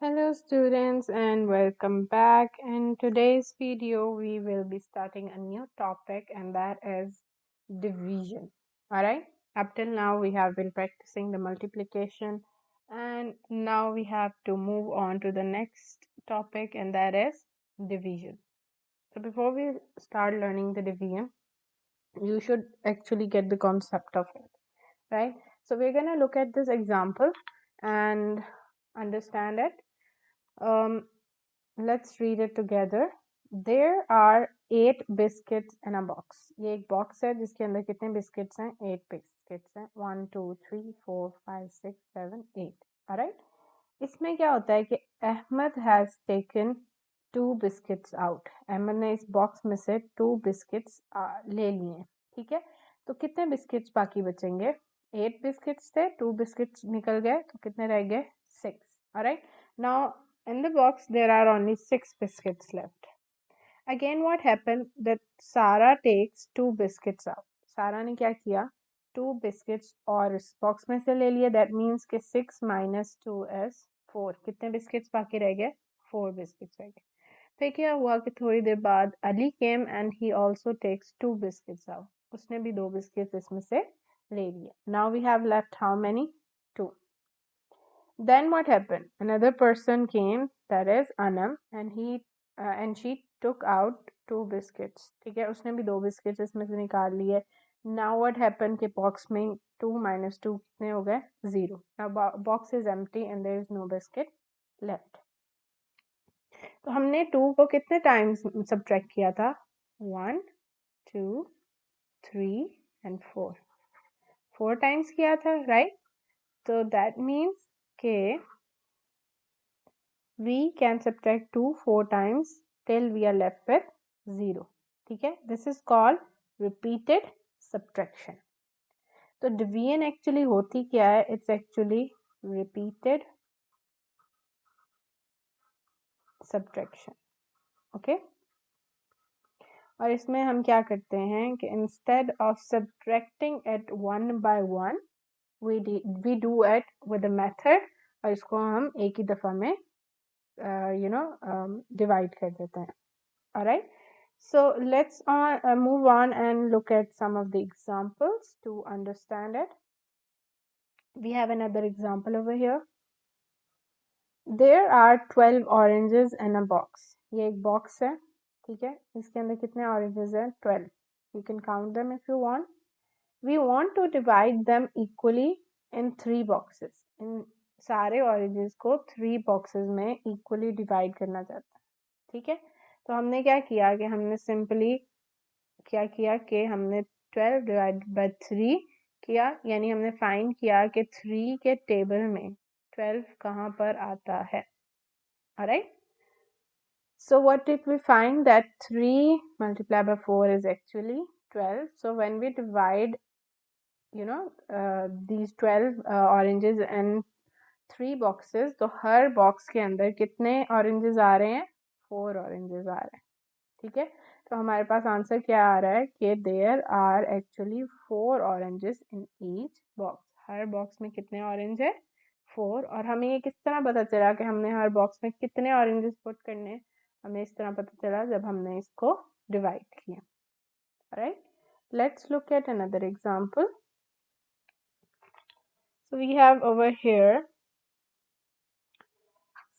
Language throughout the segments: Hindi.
Hello students and welcome back. In today's video we will be starting a new topic and that is division. Alright, up till now we have been practicing the multiplication and now we have to move on to the next topic and that is division. So before we start learning the division, you should actually get the concept of it, right? So we're gonna look at this example and understand it. Let's read it together. There are 8 biscuits in a box. ये एक बॉक्स है जिसके अंदर कितने बिस्किट्स हैं? 8 बिस्किट्स हैं. 1 2 3 4 5 6 7 8. Alright. इसमें क्या होता है कि Ahmad has taken 2 biscuits out. अहमद ने इस बॉक्स में से 2 बिस्किट्स ले लिए. ठीक है, तो कितने बिस्किट्स बाकी बचेंगे? 8 बिस्किट्स थे, 2 बिस्किट्स निकल गए, तो कितने रह गए? 6. Alright. Now in the box there are only 6 biscuits left. Again what happened that Sarah takes 2 biscuits out. सारा ने क्या किया? 2 biscuits और इस बॉक्स में से ले लिए. That means कि 6 minus 2 is 4. कितने बिस्किट्स बाकी रह गए? 4 बिस्किट्स रह गए. फिर क्या हुआ कि थोड़ी देर बाद Ali came and he also takes 2 biscuits out. उसने भी 2 बिस्किट्स इसमें से ले लिए. Now we have left how many? 2. Then what happened? Another person came, that is Anam, and she took out 2 biscuits. ठीक है, उसने भी 2 बिस्किट्स इसमें से निकाल लिए. Now what happened कि बॉक्स में 2 minus 2 कितने हो गए? 0. Now box is empty and there is no biscuit left. तो हमने 2 को कितने टाइम्स सब्ट्रैक्ट किया था? 1 2 3 and 4. 4 टाइम्स किया था, राइट? तो दैट मीन्स के we can subtract 2 4 times till we are left with 0. ठीक है, this is called repeated subtraction. तो division actually होती क्या है? It's actually repeated subtraction. Okay. और इसमें हम क्या करते हैं कि instead of subtracting it one by one, we do it with a method और इसको हम एक ही दफा में divide कर देते हैं. Alright, so let's move on and look at some of the examples to understand it. We have another example over here. There are 12 oranges in a box. ये एक box है, ठीक है, इसके अंदर कितने oranges हैं? 12. You can count them if you want. We want to divide them equally in 3 boxes. इन सारे oranges को 3 boxes में equally divide करना चाहते हैं. ठीक है, तो हमने क्या किया कि हमने सिंपली क्या किया कि हमने 12 डिवाइड बाय 3 किया, यानी हमने फाइंड किया कि 3 के टेबल में 12 कहाँ पर आता है. alright, so what did we find? That 3 multiplied by 4 is actually 12. So when we divide these 12 oranges in 3 boxes, तो हर बॉक्स के अंदर कितने ऑरेंजेस आ रहे हैं? 4 ऑरेंजेस आ रहे हैं. ठीक है, तो हमारे पास आंसर क्या आ रहा है कि there are actually 4 oranges in each box. हर बॉक्स में कितने ऑरेंज है? 4. और हमें ये किस तरह पता चला कि हमने हर बॉक्स में कितने ऑरेंजेस पुट करने? हमें इस तरह पता चला जब हमने इसको डिवाइड किया. Right, let's look at another example. So we have over here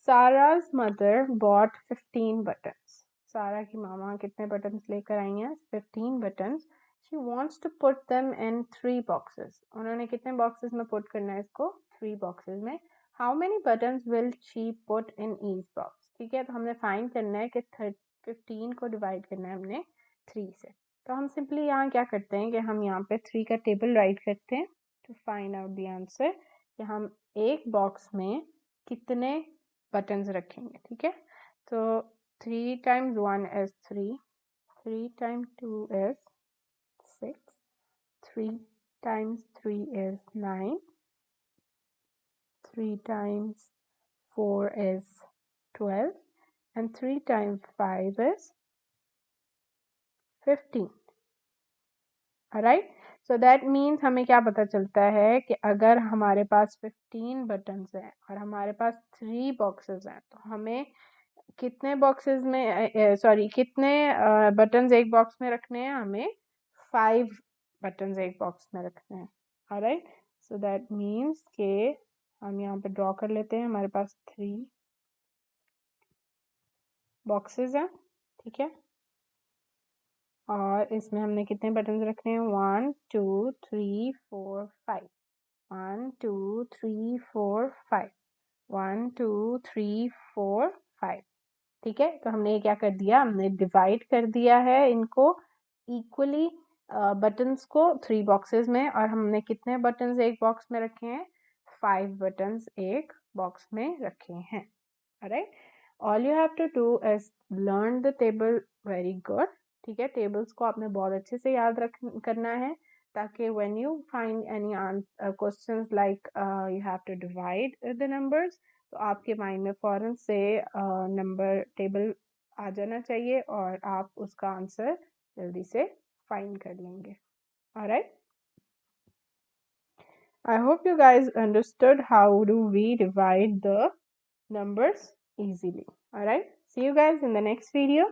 Sarah's mother bought 15 buttons. सारा की मामा कितने बटन्स लेकर आई हैं? 15 buttons. She wants to put them in 3 boxes. उन्होंने कितने बॉक्सेस में पुट करना है इसको? 3 बॉक्सेस में. How many buttons will she put in each box? ठीक है, तो हमने फाइंड करना है कि 15 को डिवाइड करना है हमने 3 से. तो हम सिंपली यहाँ क्या करते हैं कि हम यहाँ पे 3 का टेबल राइट करते हैं to find out the answer कि हम एक बॉक्स में कितने बटन्स रखेंगे. ठीक है, तो 3 times 1 is 3, 3 times 2 is 6, 3 times 3 is 9, 3 times 4 is 12, and 3 times 5 is 15. Alright, so that means हमें क्या पता चलता है कि अगर हमारे पास 15 बटन्स हैं और हमारे पास 3 बॉक्सेस हैं तो हमें कितने बॉक्सेस में सॉरी कितने बटन्स एक बॉक्स में रखने हैं, हमें 5 बटन्स एक बॉक्स में रखने हैं। ऑलराइट, सो दैट मीन्स के हम यहाँ पे ड्रॉ कर लेते हैं, हमारे पास 3 बॉक्सेस हैं, ठीक है। और इसमें हमने कितने बटन्स रखने हैं, 1 2 3 4 5, 1 2 3 4 5, 1 2 3 4 5, ठीक है। तो हमने क्या कर दिया, हमने डिवाइड कर दिया है इनको इक्वली बटन्स को 3 बॉक्सेस में, और हमने कितने बटन्स एक बॉक्स में रखे हैं, 5 बटन्स एक बॉक्स में रखे हैं। Alright, all you have to do is learn the table very good, ठीक है। टेबल्स को आपने बहुत अच्छे से याद रख करना है, ताकि when you find any questions like you have to divide the numbers, तो आपके माइंड में फ़ौरन से नंबर टेबल आ जाना चाहिए और आप उसका आंसर जल्दी से फाइंड कर लेंगे। Alright, I hope you guys understood how do we divide the numbers easily. Alright, see you guys in the next video.